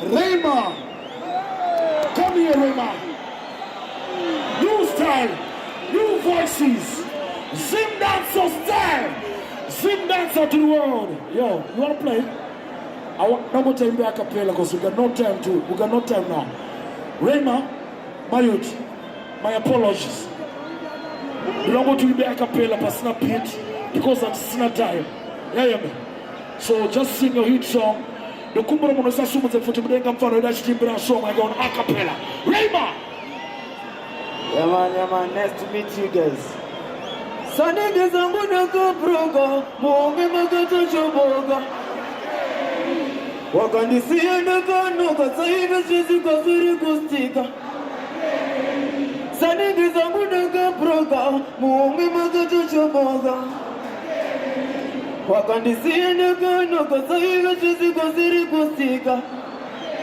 Raymer. Come here, Raymer. New style, new voices. Zimdancehall style. Zimdancehall to the world. Yo, you wanna play? I want no more time to a cappella because we got no time now. Raymer, my youth, my apologies. We don't want to be a cappella for snap hit because it's not time. Yeah. So just sing your hit song. The Kumbra Monosa Summons and Fotobenga for that Stimbra song I go on a cappella. Raymer! Yeah man, nice to meet you guys. Sunday is a Monaco Broga, Mogi Magato Choboga. Walk on the sea and the gun, no, but I even see the Gostika. Sunday is a Monaco Broga, Mogi Magato Choboga. Walk on the sea and the gun, no, but I even see the Gostika.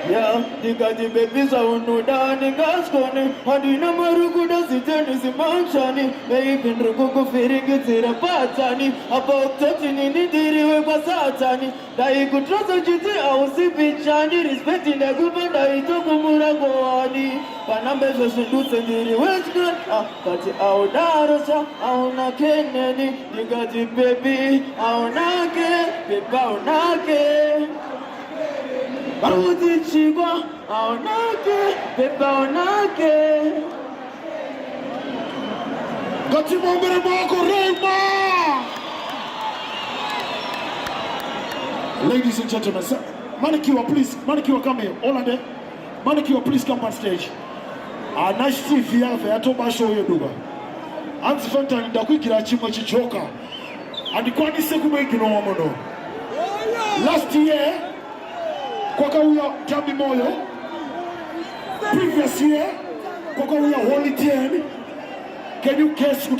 Yeah, the babies are no down in Gascony, and in a Marukuda City, Manchani, maybe Ruko Ferring it in a Patani, about touching in the River Satani, that he could trust a GT, I was Pichani, respecting the government, I took Muragoani, Panambas and Boots and the West Gun, but our Darasa, our Nakeni, you got the baby, our Nake, Pepau Nake. Baruti Chigua, our Nake, Pepau Nake. Got him over the Marco Raymer! Ladies and gentlemen, sir, Manicure, please, Manicure, come here. All of them. Manicure, please come on stage. Nice TV here, I told my show you do. I'm the front end, the quick Chichoka. And the quantity second make you know. Last year, Kwakauya Jambi Moyo. Previous year, Kwakauya Holy 10. Can you guess who